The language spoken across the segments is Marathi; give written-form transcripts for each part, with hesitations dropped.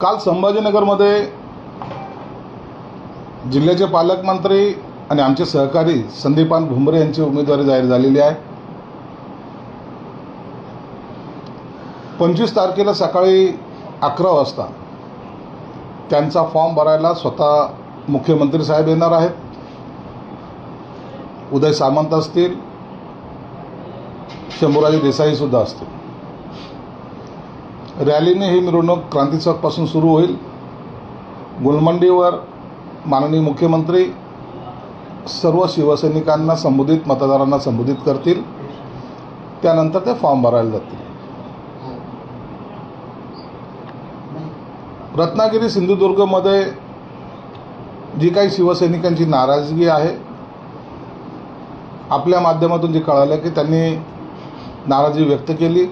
काल संभाजीनगरमध्ये जिल्ह्याचे पालकमंत्री आणि आमचे सहकारी संदीपान भुमरे यांची उमेदवारी जाहीर झालेली आहे। 25 तारखेला सकाळी 11 वाजता त्यांचा फॉर्म भरायला स्वतः मुख्यमंत्री साहेब येणार आहेत। उदय सामंत असतील, शंभूराजे देसाई सुद्धा असतील। रॅलीने ही मिरवणूक क्रांती चौकपासून सुरू होईल। गुलमंडीवर माननीय मुख्यमंत्री सर्व शिवसैनिकांना संबोधित मतदारांना संबोधित करतील, त्यानंतर ते फॉर्म भरायला जातील। रत्नागिरी सिंधुदुर्गमध्ये जी काही शिवसैनिकांची नाराजगी आहे, आपल्या माध्यमातून जे कळालं की त्यांनी नाराजी व्यक्त केली,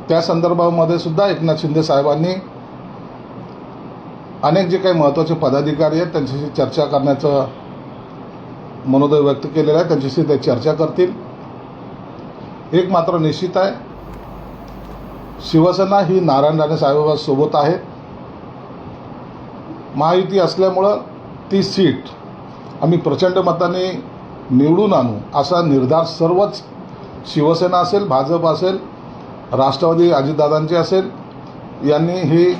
त्या संदर्भामध्ये सुद्धा एकनाथ शिंदे साहेबांनी अनेक जे काही महत्त्वाचे पदाधिकारी आहेत त्यांच्याशी चर्चा करण्याचं मनोदय व्यक्त केलेलं आहे। त्यांच्याशी ते चर्चा करतील। एक मात्र निश्चित आहे, शिवसेना ही नारायण राणे साहेबांसोबत आहे। महायुती असल्यामुळं ती सीट आम्ही प्रचंड मताने निवडून आणू असा निर्धार सर्वच शिवसेना असेल, भाजप असेल, राष्ट्रवादी अजितदादांचे असेल यांनी हे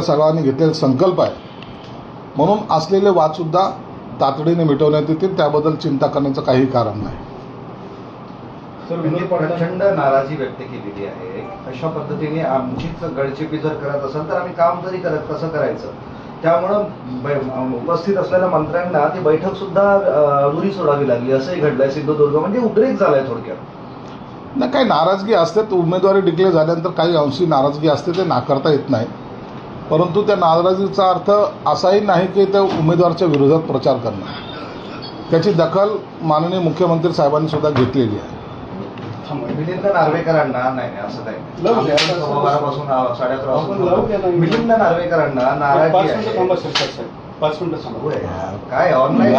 सर्वांनी घेतलेला संकल्प आहे। म्हणून असलेले वादसुद्धा तातडीने मिटवण्यात येतील, त्याबद्दल चिंता करण्याचं काही कारण नाही। सर, प्रचंड नाराजी व्यक्त केलेली आहे। अशा पद्धतीने आमचीच गळचेपी जर करत असेल तर आम्ही काम तरी कसं करायचं? त्यामुळं उपस्थित असलेल्या मंत्र्यांना ती बैठक सुद्धा अधुरी सोडावी लागली, असंही घडलंय सिंधुदुर्ग। म्हणजे उद्रेक झालाय थोडक्यात। नाही, काही नाराजगी असते, उमेदवारी डिक्लेअर झाल्यानंतर काही अंशी नाराजगी असते, ते नाकारता येत नाही। परंतु त्या नाराजीचा अर्थ असाही नाही की त्या उमेदवाराच्या विरोधात प्रचार करणं। त्याची दखल माननीय मुख्यमंत्री साहेबांनी सुद्धा घेतलेली आहे। मिलिंद नार्वेकरांना नाही असं नाही, 11:30 मिलिंद नार्वेकरांना नाराजी आहे। 5 मिनिटं थांबा। काय ऑनलाईन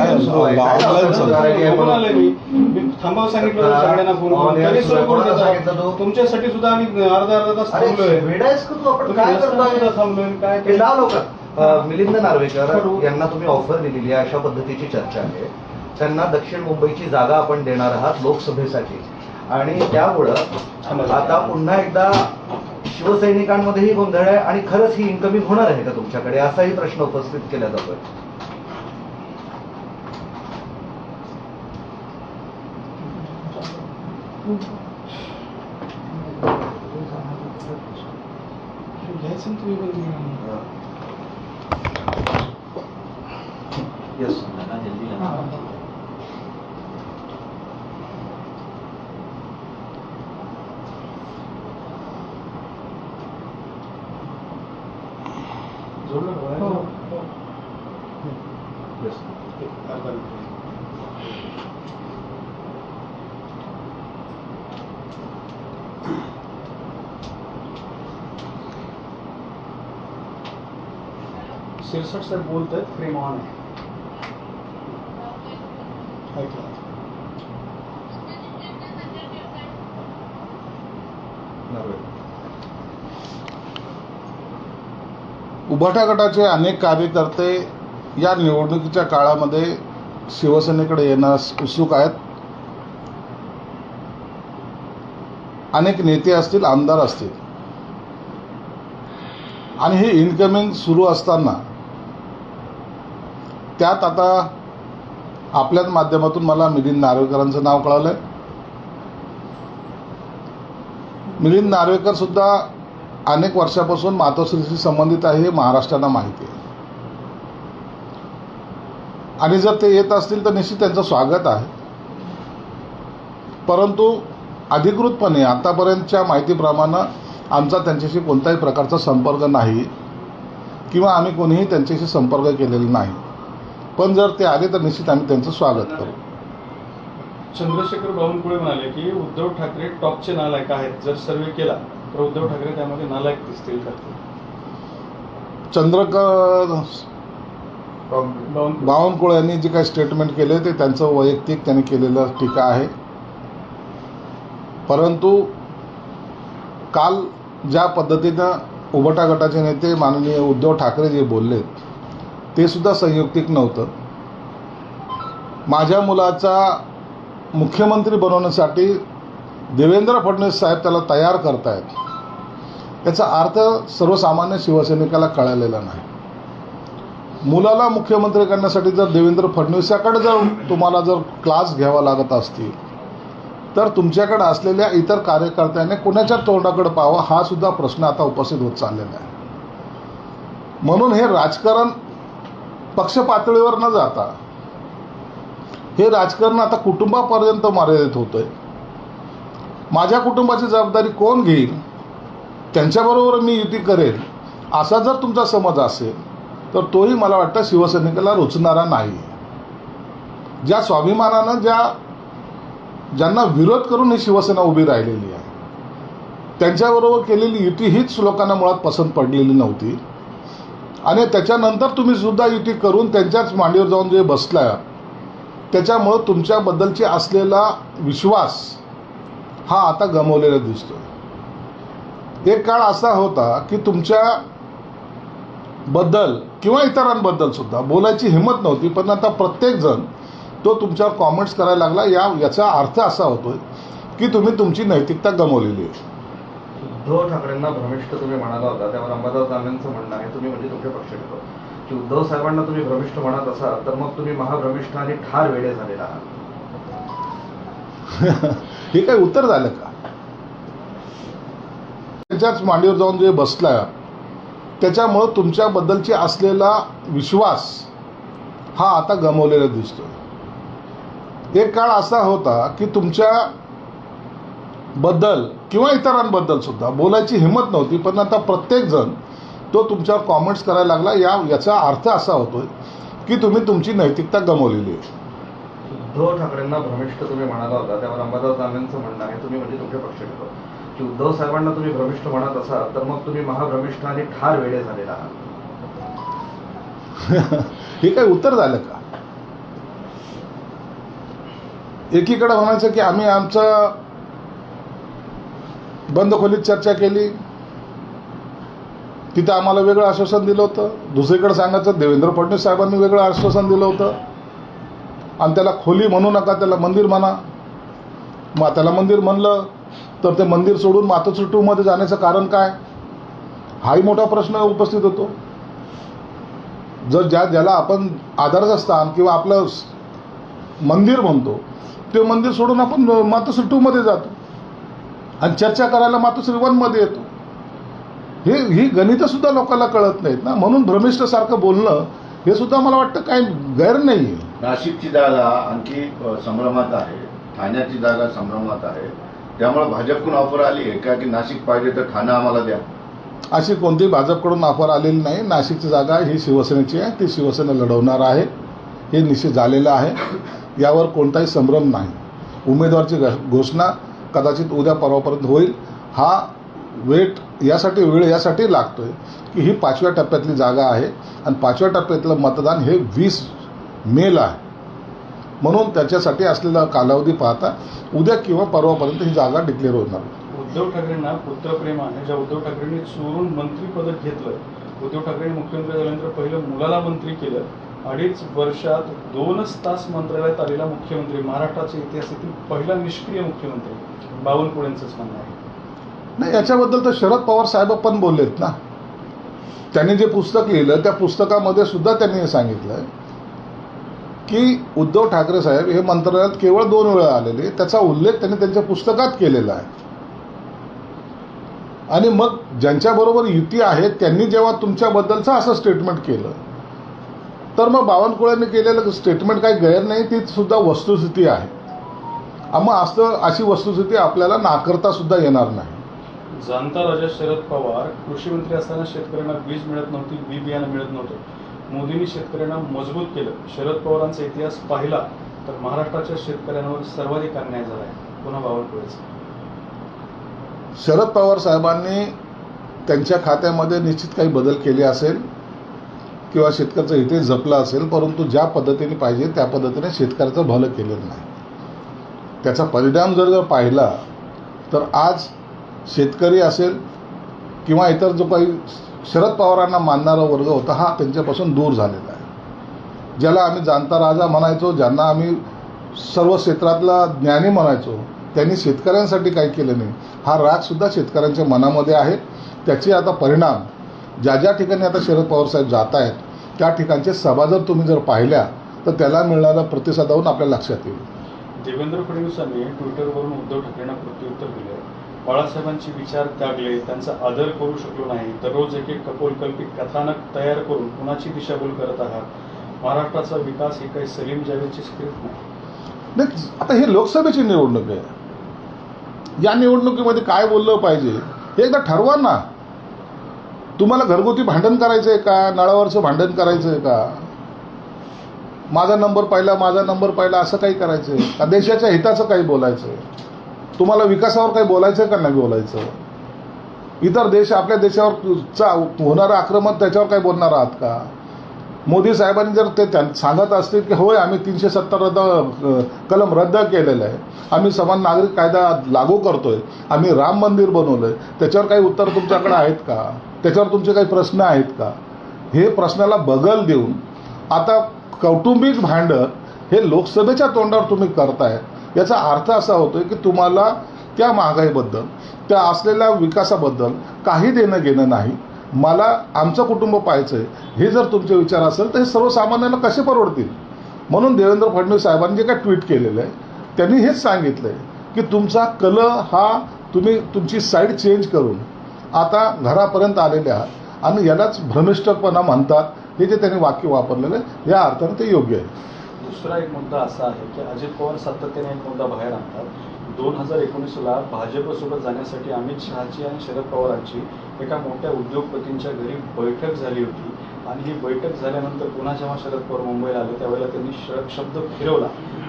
थांबावं सांगितलं सगळ्यांना फोन तरी सुरू करून देतो। तुमच्यासाठी सुद्धा आम्ही अर्धा तास थांबलोय। वेडायस का तू? आपण काय करतो? थांबलोय काय ते नाव लोक मिलिंद नार्वेकर यांना तुम्ही ऑफर दिलेली आहे, अशा पद्धतीची चर्चा आहे। त्यांना दक्षिण मुंबईची जागा आपण देणार आहात लोकसभेसाठी, आणि त्यामुळं आता पुन्हा एकदा शिवसैनिकांमध्येही गोंधळ आहे आणि खरंच ही इन्कमिंग होणार आहे का तुमच्याकडे, असाही प्रश्न उपस्थित केला जातोय। येस, शिरसट सर बोलत आहेत, फ्रेम ऑन आहे। उभाटा गटाचे अनेक कार्यकर्ते या निवडणुकीच्या काळामध्ये शिवसेनेकडे येण्यास उत्सुक आहेत। अनेक नेते असतील, आमदार असतील, आणि हे इनकमिंग सुरू असताना त्यात आता आपल्याच माध्यमातून मला मिलिंद नार्वेकरांचं नाव कळालंय। मिलिंद नार्वेकर सुद्धा अनेक वर्षापासून मातोश्रीशी संबंधित आहे, हे महाराष्ट्राला माहिती आहे। आणि जर ते येत असतील तर निश्चित त्यांचं स्वागत आहे। परंतु अधिकृतपणे आतापर्यंतच्या माहितीप्रमाणे आमचा त्यांच्याशी कोणत्याही प्रकारचा संपर्क नाही किंवा आम्ही कोणीही त्यांच्याशी संपर्क केलेला नाही। पण जर ते आले तर निश्चित आम्ही त्यांचं स्वागत करू। चंद्रशेखर बावनकुळे म्हणाले की उद्धव ठाकरे टॉपचे नालायक आहेत, जर सर्वे केला तर उद्धव ठाकरे त्यामध्ये नालायक दिसतील का? बावनकुळे यांनी जे काही स्टेटमेंट केले ते त्यांचं वैयक्तिक त्यांनी केलेलं टीका आहे। परंतु काल ज्या पद्धतीनं उभटा गटाचे नेते माननीय उद्धव ठाकरे जे बोललेत ते सुद्धा संयुक्तिक नव्हतं. माझ्या मुलाचा मुख्यमंत्री बनवण्यासाठी देवेंद्र फडणवीस साहेब त्याला तयार करतायत याचा अर्थ सर्वसामान्य शिवसैनिकाला कळलेला नाही. मुलाला मुख्यमंत्री करण्यासाठी जर देवेंद्र फडणवीसाकडे जर तुम्हाला जर क्लास घ्यावा लागत असतील तर तुमच्याकडे असलेल्या इतर कार्यकर्त्याने कोणाच्या तोंडाकडे पाहावं हा सुद्धा प्रश्न आता उपस्थित होत चाललेला आहे. म्हणून हे राजकारण पक्ष पातळीवर न जाता हे राजकारण आता कुटुंबापर्यंत मर्यादित होतंय. माझ्या कुटुंबाची जबाबदारी कोण घेईल, त्यांच्याबरोबर मी युती करेल असा जर तुमचा समज असेल तर तोही मला वाटतं शिवसैनिकाला रुचणारा नाही. ज्या स्वाभिमानानं ज्यांना विरोध करून ही शिवसेना उभी राहिलेली आहे त्यांच्याबरोबर केलेली युती हीच लोकांना मुळात पसंत पडलेली नव्हती. आणि त्याच्यानंतर तुम्ही सुद्धा युती करून त्यांच्याच मांडीवर जाऊन जे बसला त्याच्यामुळं तुमच्याबद्दलची असलेला विश्वास हा आता गमावलेला दिसतोय. एक काळ असा होता की तुमच्याबद्दल किंवा इतरांबद्दल सुद्धा बोलायची हिंमत नव्हती, पण आता प्रत्येकजण तो तुमच्यावर कॉमेंट्स करायला लागला. याचा अर्थ असा होतोय की तुम्ही तुमची नैतिकता गमावलेली आहे. उद्धव ठाकरेंना भ्रमिष्ठ तुम्ही म्हणाला होता, त्यावर अंबादास दानवेंचं म्हणणं आहे, तुम्ही म्हणजे तुमचे पक्षनेते की उद्धव साहेबांना तुम्ही भ्रमिष्ठ म्हणत असाल तर मग तुम्ही महाभ्रमिष्ठ आणि ठार वेडे झालेला आहात. हे काय उत्तर झालं का? त्याच्याच मांडीवर जाऊन जे बसला त्याच्यामुळं तुमच्याबद्दलची असलेला विश्वास हा आता गमावलेला दिसतोय. एक काळ असा होता की तुमच्याबद्दल किंवा इतरांबद्दल सुद्धा बोलायची हिंमत नव्हती, पण आता प्रत्येकजण तो तुमच्यावर कॉमेंट्स करायला लागला. याचा अर्थ असा होतोय की तुम्ही तुमची नैतिकता गमावलेली आहे. उद्धव ठाकरेंना भ्रमिष्ठ तुम्ही म्हणाला होता, त्यावर अंबादास दानवेंचं म्हणणं आहे, तुम्ही म्हणजे तुमचे पक्षनेते की उद्धव साहेबांना तुम्ही भ्रमिष्ठ म्हणत असाल तर मग तुम्ही महाभ्रमिष्ठ आणि ठार वेडे झालेला आहात. हे काय उत्तर झालं का? एकीकडे म्हणायचं की आम्ही आमचं बंद खोलीत चर्चा केली, तिथं आम्हाला वेगळं आश्वासन दिलं होतं. दुसरीकडे सांगायचं देवेंद्र फडणवीस साहेबांनी वेगळं आश्वासन दिलं होतं आणि त्याला खोली म्हणू नका, त्याला मंदिर म्हणा. मग त्याला मंदिर म्हणलं तर ते मंदिर सोडून मातोश्री जाण्याचं कारण काय, हाही मोठा प्रश्न उपस्थित होतो. जर ज्याला आपण आदर्श स्थान किंवा आपलं मंदिर म्हणतो ते मंदिर सोडून आपण मातोश्री 2 जातो आणि चर्चा करायला मातोश्री 1 येतो. ही गणितं सुद्धा लोकांना कळत नाहीत ना. म्हणून भ्रमिष्ठसारखं बोलणं हे सुद्धा मला वाटतं काही गैर नाही आहे. नाशिकची जागा आणखी संभ्रमात आहे, ठाण्याची जागा संभ्रमात आहे, त्यामुळे भाजपकडून ऑफर आली आहे का की नाशिक पाहिजे तर ठाणे आम्हाला द्या? अशी कोणती भाजपकडून ऑफर आलेली नाही. नाशिकची जागा ही शिवसेनेची आहे, ती शिवसेना लढवणार आहे, हे निश्चित झालेलं आहे. यावर कोणताही संभ्रम नाही. उमेदवारची घोषणा कदाचित उद्या परवापर्यंत होईल. हा वेळ यासाठी लागतोय की ही 5व्या टप्प्यातली जागा आहे आणि 5व्या टप्प्यातलं मतदान हे 20 मेला आहे. म्हणून त्याच्यासाठी असलेला कालावधी पाहता उद्या किंवा परवापर्यंत ही जागा डिक्लेअर होणार. उद्धव ठाकरेंना पुत्रप्रेम आहे. ज्या उद्धव ठाकरेंनी चोरून मंत्रीपद घेतलं, उद्धव ठाकरेंनी मुख्यमंत्री झाल्यानंतर पहिलं मुलाला मंत्री केलं. 2.5 वर्षात 2च तास मंत्रालयात आलेला मुख्यमंत्री, महाराष्ट्राच्या इतिहासातील पहिला निष्क्रिय मुख्यमंत्री बावनकुळेंचंच म्हणणं आहे. नाही, याच्याबद्दल तर शरद पवार साहेब पण बोललेत ना. त्यांनी जे पुस्तक लिहिलं त्या पुस्तकामध्ये सुद्धा त्यांनी हे सांगितलं की उद्धव ठाकरे साहेब हे मंत्रालयात केवळ 2 वेळा आलेले, त्याचा उल्लेख त्यांनी त्यांच्या पुस्तकात केलेला आहे. आणि मग ज्यांच्याबरोबर युती आहे त्यांनी जेव्हा तुमच्याबद्दलचं असं स्टेटमेंट केलं तर मग बावनकुळेंनी केलेलं स्टेटमेंट काही गैर नाही, ती सुद्धा वस्तुस्थिती आहे. मग अशी वस्तुस्थिती आपल्याला नाकारता सुद्धा येणार नाही. जाणता राजा शरद पवार कृषी मंत्री असताना शेतकऱ्यांना वीज मिळत नव्हती, बी बियाणं मिळत नव्हतं. मोदींनी शेतकऱ्यांना मजबूत केलं. शरद पवारांचा इतिहास पाहिला तर महाराष्ट्राच्या शेतकऱ्यांवर सर्वाधिक अन्याय झाला आहे. पुन्हा बावनकुळेचा. शरद पवार साहेबांनी त्यांच्या खात्यामध्ये निश्चित काही बदल केले असेल किंवा शेतकऱ्याचं हित जपलं असेल, परंतु ज्या पद्धतीने पाहिजे त्या पद्धतीने शेतकऱ्याचं भलं केलेलं नाही. त्याचा परिणाम जर पाहिला तर आज शेतकरी असेल किंवा इतर जो काही शरद पवारांना मानणारा वर्ग होता हा त्यांच्यापासून दूर झालेला आहे. ज्याला आम्ही जाणता राजा म्हणायचो, ज्यांना आम्ही सर्व क्षेत्रातला ज्ञानी म्हणायचो, त्यांनी शेतकऱ्यांसाठी काही केलं नाही. हा रागसुद्धा शेतकऱ्यांच्या मनामध्ये आहे. त्याचे आता परिणाम ज्या ज्या ठिकाणी आता शरद पवार साहेब जात आहेत त्या ठिकाणचे सभा जर तुम्ही जर पाहिल्या तर त्याला मिळणारा प्रतिसादावरून आपल्या लक्षात येईल. देवेंद्र फडणवीसांनी ट्विटरवरून उद्धव ठाकरेंना प्रत्युत्तर दिले. बाळासाहेबांचे विचार त्यागले, त्यांचा आदर करू शकलो नाही, दररोज एक एक कपोलकल्पित कथानक तयार करून कुणाची दिशाभूल करत आहात. महाराष्ट्राचा विकास ही काही सलीम जावेदची स्क्रिप्ट नाही. आता ही लोकसभेची निवडणूक आहे. या निवडणुकीमध्ये काय बोललं पाहिजे हे एकदा ठरवा ना. तुम्हाला घरगुती भांडण करायचं आहे का, नळावरचं भांडण करायचं आहे का, माझा नंबर पाहिला माझा नंबर पाहिला असं काही करायचं आहे का, देशाच्या हिताचं काही बोलायचं आहे, तुम्हाला विकासावर काही बोलायचं आहे का नाही बोलायचं, इतर देश आपल्या देशावर होणारं आक्रमण त्याच्यावर काही बोलणार आहात का. मोदी साहेबांनी जर ते सांगत असतील की होय आम्ही 370 कलम रद्द केलेलं आहे, आम्ही समान नागरिक कायदा लागू करतोय, आम्ही राम मंदिर बनवलं आहे, त्याच्यावर काही उत्तर तुमच्याकडे आहेत का, त्याच्यावर तुमचे काही प्रश्न आहेत का. हे प्रश्नाला बगल देऊन आता कौटुंबिक भांडण हे लोकसभेच्या तोंडावर तुम्ही करताय. याचा अर्थ असा होतोय की तुम्हाला त्या महागाईबद्दल, त्या असलेल्या विकासाबद्दल काही देणं घेणं नाही. मला आमचं कुटुंब पाहायचं आहे हे जर तुमचे विचार असेल तर हे सर्वसामान्यांना कसे परवडतील. म्हणून देवेंद्र फडणवीस साहेबांनी जे काय ट्विट केलेलं आहे त्यांनी हेच सांगितलं आहे की तुमचा कल हा तुम्ही तुमची साईड चेंज करून आता घरापर्यंत आलेले आहात आणि यालाच भ्रमिष्ठपणा म्हणतात. हे जे त्यांनी वाक्य वापरलेलं आहे या अर्थाने ते योग्य आहे. दुसरा एक मुद्दा असा आहे की अजित पवार सातत्याने एक मुद्दा बाहेर आणतात. 2019ला भाजपसोबत जाण्यासाठी अमित शहाची आणि शरद पवारांची एका मोठ्या उद्योगपतींच्या घरी बैठक झाली होती आणि ही बैठक झाल्यानंतर पुन्हा जेव्हा शरद पवार मुंबईला आले त्यावेळेला त्यांनी शब्द फिरवला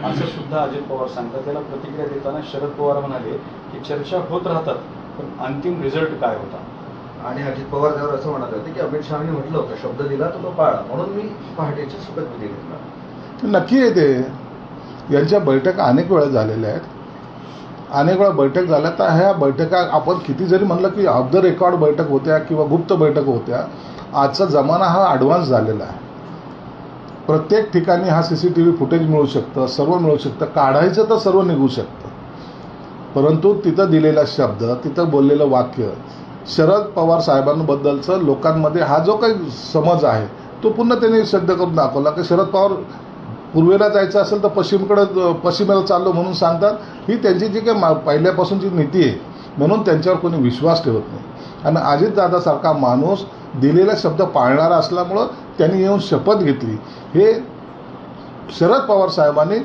असं सुद्धा अजित पवार सांगतात. त्याला प्रतिक्रिया देताना शरद पवार म्हणाले की चर्चा होत राहतात पण अंतिम रिझल्ट काय होता. आणि अजित पवार त्यावर असं म्हणत होते की अमित शहानी म्हटलं होतं शब्द दिला तर तो पाळा, म्हणून मी पहाटेच्या शपथविधी घेतला. नक्की आहे ते. यांच्या बैठका अनेक वेळा झालेल्या आहेत, अनेक वेळा बैठक झाल्या. तर ह्या बैठका आपण किती जरी म्हणलं की ऑफ द रेकॉर्ड बैठक होत्या किंवा गुप्त बैठक होत्या, आजचा जमाना हा ॲडव्हान्स झालेला आहे. प्रत्येक ठिकाणी हा CCTV फुटेज मिळू शकतं, सर्व मिळू शकतं, काढायचं तर सर्व निघू शकतं. परंतु तिथं दिलेला शब्द, तिथं बोललेलं वाक्य, शरद पवार साहेबांबद्दलचं लोकांमध्ये हा जो काही समज आहे तो पुन्हा त्यांनी सिद्ध करून दाखवला की शरद पवार पूर्वेला जायचं असेल तर पश्चिमेला चाललो म्हणून सांगतात. ही त्यांची जी काही पहिल्यापासूनची नीती आहे, म्हणून त्यांच्यावर कोणी विश्वास ठेवत नाही. आणि अजितदादासारखा माणूस दिलेला शब्द पाळणारा असल्यामुळं त्यांनी येऊन शपथ घेतली. हे शरद पवार साहेबांनी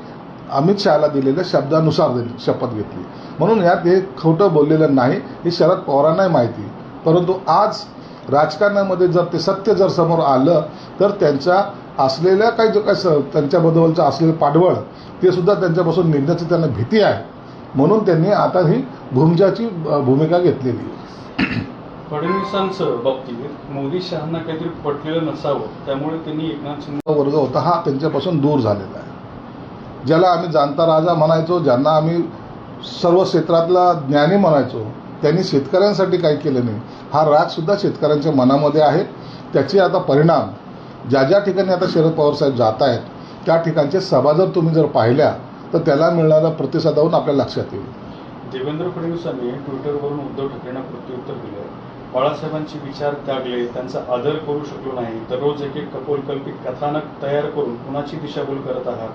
अमित शहाला दिलेल्या शब्दानुसार शपथ घेतली. म्हणून यात हे खोटं बोललेलं नाही, हे शरद पवारांनाही माहिती. परंतु आज राजकारणामध्ये जर ते सत्य जर समोर आलं तर त्यांच्या असलेल्या काही जो काही त्यांच्याबद्दलचं असलेलं पाठबळ ते सुद्धा त्यांच्यापासून निघण्याची त्यांना भीती आहे. म्हणून त्यांनी आता ही भूमजाची भूमिका घेतलेली आहे. फडणवीसांचं बाबतीत मोदी शहांना काहीतरी पटलेलं नसावं त्यामुळे त्यांनी एकनाथ शिंदे वर्ग होता हा त्यांच्यापासून दूर झालेला आहे. ज्याला आम्ही जाणता राजा म्हणायचो, ज्यांना आम्ही सर्व क्षेत्रातला ज्ञानी म्हणायचो, त्यांनी शेतकऱ्यांसाठी काही केलं नाही. हा रागसुद्धा शेतकऱ्यांच्या मनामध्ये आहे. त्याचे आता परिणाम ज्या ज्या ठिकाणी आता शरद पवार साहेब जात आहेत त्या ठिकाणचे सभा जर तुम्ही जर पाहिल्या तर त्याला मिळणारा प्रतिसादावरून आपल्या लक्षात येईल. देवेंद्र फडणवीसांनी ट्विटरवरून उद्धव ठाकरेंना प्रत्युत्तर दिले. बाळासाहेबांचे विचार त्यागले, त्यांचा आदर करू शकलो नाही, दररोज एक एक कपोलकल्पित कथानक तयार करून कुणाची दिशाभूल करत आहात.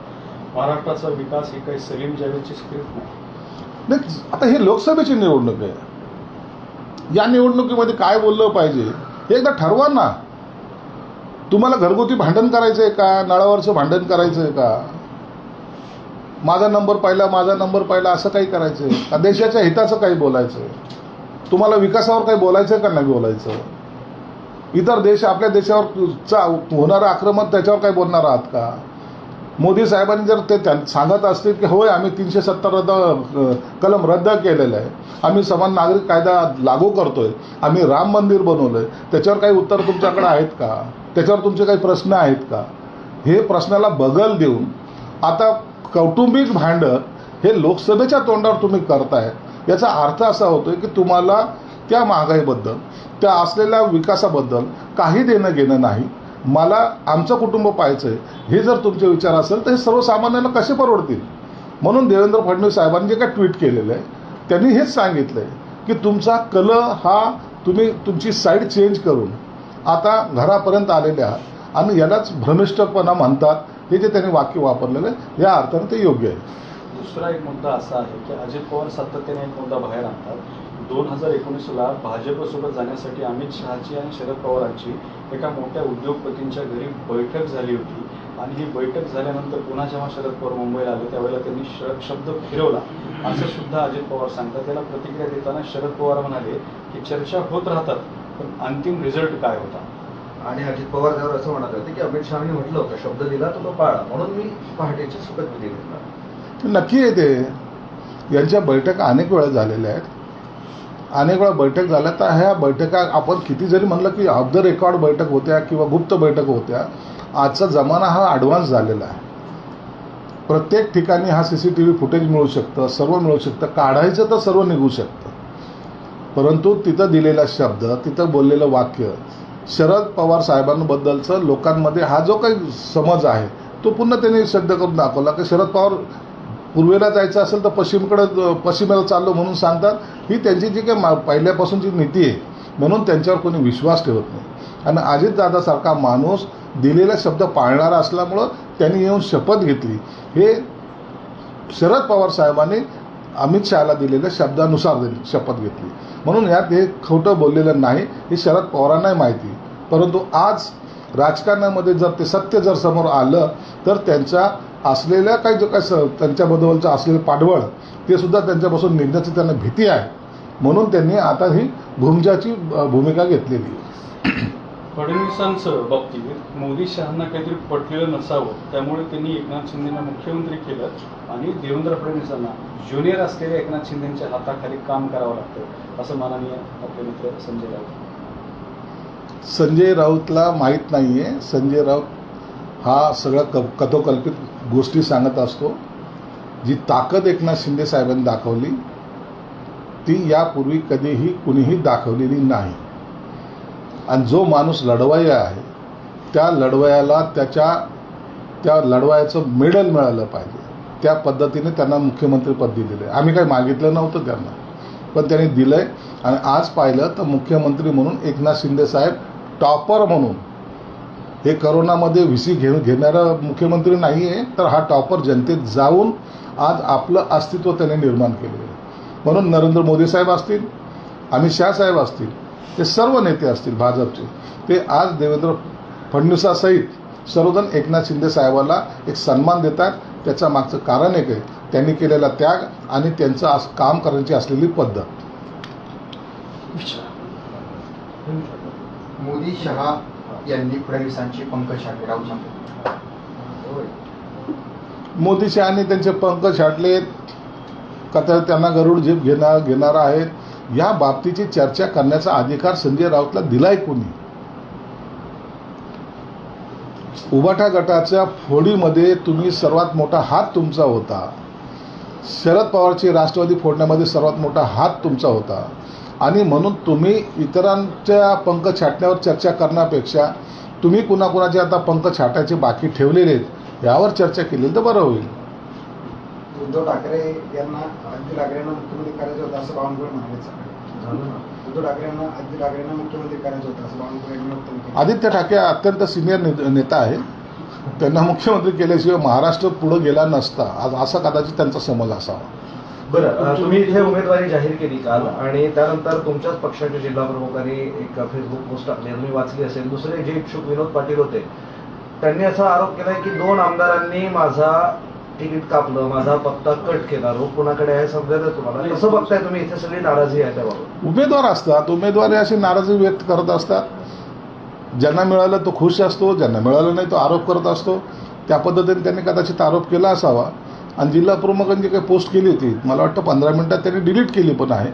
महाराष्ट्राचा विकास ही काही सलीम जावेदची स्क्रिप्ट नाही. आता ही लोकसभेची निवडणूक आहे. या निवडणुकीमध्ये काय बोललं पाहिजे हे एकदा ठरवा ना. तुम्हाला घरगुती भांडण करायचं आहे का, नळावरचं भांडण करायचं आहे का, माझा नंबर पाहिला माझा नंबर पाहिला असं काही करायचं आहे का, देशाच्या हिताचं काही बोलायचं आहे, तुम्हाला विकासावर काही बोलायचं आहे का नाही बोलायचं, इतर देश आपल्या देशावर होणारं आक्रमण त्याच्यावर काही बोलणार आहात का. मोदी साहेबांनी जर ते सांगत असतील की होय आम्ही 370 कलम रद्द केलेलं आहे, आम्ही समान नागरिक कायदा लागू करतोय, आम्ही राम मंदिर बनवलं आहे, त्याच्यावर काही उत्तर तुमच्याकडे आहेत का, त्याच्यावर तुमचे काही प्रश्न आहेत का. हे प्रश्नाला बगल देऊन आता कौटुंबिक भांडण हे लोकसभेच्या तोंडावर तुम्ही करताय. याचा अर्थ असा होतोय की तुम्हाला त्या महागाईबद्दल, त्या असलेल्या विकासाबद्दल काही देणं घेणं नाही. मला आमचं कुटुंब पाहायचं आहे, हे जर तुमचे विचार असेल तर हे सर्वसामान्यांना कसे परवडतील. म्हणून देवेंद्र फडणवीस साहेबांनी जे काय ट्विट केलेलं आहे त्यांनी हेच सांगितलं आहे की तुमचा कल हा तुम्ही तुमची साईड चेंज करून आता घरापर्यंत आलेले आहात आणि यालाच भ्रमिष्ठपणा म्हणतात. हे जे त्यांनी वाक्य वापरलेलं आहे या अर्थाने ते योग्य आहे. दुसरा एक मुद्दा असा आहे की अजित पवार सातत्याने एक मुद्दा बाहेर आणतात. 2019ला भाजपसोबत जाण्यासाठी अमित शहाची आणि शरद पवारांची एका मोठ्या उद्योगपतींच्या घरी बैठक झाली होती आणि ही बैठक झाल्यानंतर पुन्हा जेव्हा शरद पवार मुंबईला आले त्यावेळेला त्यांनी शब्द फिरवला असं सुद्धा अजित पवार सांगतात. त्याला प्रतिक्रिया देताना शरद पवार म्हणाले की चर्चा होत राहतात पण अंतिम रिझल्ट काय होता. आणि अजित पवार त्यावर असं म्हणत होते की अमित शहानी म्हटलं होतं शब्द दिला तो पाळा, म्हणून मी पहाटेची शपथविधी घेतला. नक्की आहे ते. यांच्या बैठका अनेक वेळा झालेल्या आहेत, अनेक वेळा बैठक झाल्या. तर ह्या बैठका आपण किती जरी म्हणलं की ऑफ द रेकॉर्ड बैठक होत्या किंवा गुप्त बैठक होत्या, आजचा जमाना हा ॲडव्हान्स झालेला आहे. प्रत्येक ठिकाणी हा CCTV फुटेज मिळू शकतं, सर्व मिळू शकतं, काढायचं तर सर्व निघू शकतं. परंतु तिथं दिलेला शब्द, तिथं बोललेलं वाक्य, शरद पवार साहेबांबद्दलचं लोकांमध्ये हा जो काही समज आहे तो पुन्हा त्यांनी सिद्ध करून दाखवला की शरद पवार पूर्वेला जायचं असेल तर पश्चिमेला चाललो म्हणून सांगतात. ही त्यांची जी काही पहिल्यापासूनची नीती आहे, म्हणून त्यांच्यावर कोणी विश्वास ठेवत नाही. आणि अजितदादासारखा माणूस दिलेला शब्द पाळणारा असल्यामुळं त्यांनी येऊन शपथ घेतली. हे शरद पवार साहेबांनी अमित शहाला दिलेल्या शब्दानुसार शपथ घेतली. म्हणून यात हे खोटं बोललेलं नाही, हे शरद पवारांनाही माहिती. परंतु आज राजकारणामध्ये जर ते सत्य जर समोर आलं तर त्यांच्या असलेल्या काही जो काय त्यांच्याबद्दलचं असलेलं पाठबळ ते सुद्धा त्यांच्यापासून निघण्याची त्यांना भीती आहे. म्हणून त्यांनी आता ही भूमजाची भूमिका घेतलेली आहे. फडणवीसांचं बाबतीत मोदी शहांना काहीतरी पटलेलं नसावं त्यामुळे त्यांनी एकनाथ शिंदेना मुख्यमंत्री केलं आणि देवेंद्र फडणवीसांना ज्युनियर असलेल्या एकनाथ शिंदेच्या हाताखाली काम करावं लागतं असं माननीय आपले मित्र संजय राऊत. संजय राऊतला माहीत नाही आहे. संजय राऊत हा सगळं कथोकल्पित गोष्टी सांगत असतो. जी ताकद एकनाथ शिंदे साहेबांनी दाखवली ती यापूर्वी कधीही कुणीही दाखवलेली नाही. आणि जो माणूस लढवय्या आहे त्या लढवयाला त्या लढवयाचं मेडल मिळालं पाहिजे. त्या पद्धतीने त्यांना मुख्यमंत्रीपद दिलेलं आहे. आम्ही काही मागितलं नव्हतं त्यांना, पण त्यांनी दिलं आहे. आणि आज पाहिलं तर मुख्यमंत्री म्हणून एकनाथ शिंदे साहेब टॉपर म्हणून, हे करोनामध्ये VC घेणारा मुख्यमंत्री नाही आहे, तर हा टॉपर जनतेत जाऊन आज आपलं अस्तित्व त्याने निर्माण केलेलं आहे. म्हणून नरेंद्र मोदी साहेब असतील, अमित शहा साहेब असतील, ते सर्व नेते असतील भाजपचे, ते आज देवेंद्र फडणवीसासहित सर्वजण एकनाथ शिंदे साहेबाला एक सन्मान देतात. त्याच्या मागचं कारण एक आहे त्यांनी केलेला त्याग आणि त्यांचं आज काम करण्याची असलेली पद्धत. मोदी शहा यांनी फडणवीसांची पंकज छाटले राहू शकतो. मोदी शहाने त्यांचे पंख छाटलेत का तर त्यांना गरुड झेप घेणार आहेत, या बाबतीची चर्चा करण्याचा अधिकार संजय राऊतला दिलाय कोणी. उबाटा गटाच्या फोडीमध्ये तुम्ही सर्वात मोठा हात तुमचा होता. शरद पवारची राष्ट्रवादी फोडण्यामध्ये सर्वात मोठा हात तुमचा होता. आणि म्हणून तुम्ही इतरांच्या पंख छाटण्यावर चर्चा करण्यापेक्षा तुम्ही कुणाकुणाचे आता पंख छाटायचे बाकी ठेवलेले आहेत यावर चर्चा केली तर बरं होईल. उद्धव ठाकरे यांना आदित्य ठाकरेंना मुख्यमंत्री करायचं होतं असं बावनकुळे म्हणाले. उद्धव ठाकरेंना आदित्य ठाकरेंना मुख्यमंत्री करायचं होतं असं बावनकुळे यांनी वक्तव्य केलं. आदित्य ठाकरे अत्यंत सिनियर नेता आहे. त्यांना मुख्यमंत्री केल्याशिवाय महाराष्ट्र पुढे गेला नसता, आज असा कदाचित त्यांचा समज असावा. बरं, तुम्ही इथे उमेदवारी जाहीर केली काल आणि त्यानंतर तुमच्याच पक्षाच्या जिल्हा प्रमुखांनी एक फेसबुक पोस्ट टाकली, तुम्ही वाचली असेल. दुसरे जे इच्छुक विनोद पाटील होते त्यांनी असा आरोप केलाय की 2 आमदारांनी माझा तिकीट कापलं, माझा पत्ता कट केला, रोख कुणाकडे आहे समजायचं तुम्हाला. कसं बघताय तुम्ही, इथे सगळी नाराजी आहे त्याबाबत? उमेदवार असतात, उमेदवारी अशी नाराजी व्यक्त करत असतात. ज्यांना मिळालं तो खुश असतो, ज्यांना मिळालं नाही तो आरोप करत असतो. त्या पद्धतीने त्यांनी कदाचित आरोप केला असावा. आणि जिल्हा प्रमुखांनी जी काही पोस्ट केली होती मला वाटतं 15 मिनिटात त्यांनी डिलीट केली पण आहे.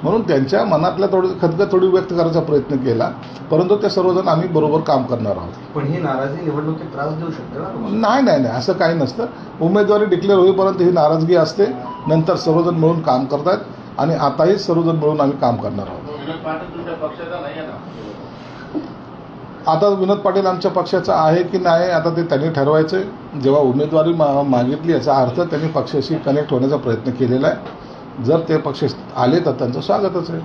म्हणून त्यांच्या मनातल्या खदगत थोडी व्यक्त करायचा प्रयत्न केला. परंतु ते सर्वजण आम्ही बरोबर काम करणार आहोत. पण ही नाराजी निवडणुकीत त्रास देऊ शकते ना तुम्हाला? नाही असं काही नसतं. उमेदवारी डिक्लेअर होईपर्यंत ही नाराजगी असते, नंतर सर्वजण मिळून काम करतात आणि आताही सर्वजण मिळून आम्ही काम करणार आहोत. विनोद पाटील तुमच्या पक्षाचा नाही आहे ना? आता विनोद पाटील आमच्या पक्षाचा आहे की नाही आता ते त्यांनी ठरवायचं आहे. जेव्हा उमेदवारी मागितली याचा अर्थ त्यांनी पक्षाशी कनेक्ट होण्याचा प्रयत्न केलेला आहे. जर ते पक्ष आले तर त्यांचं स्वागतच आहे.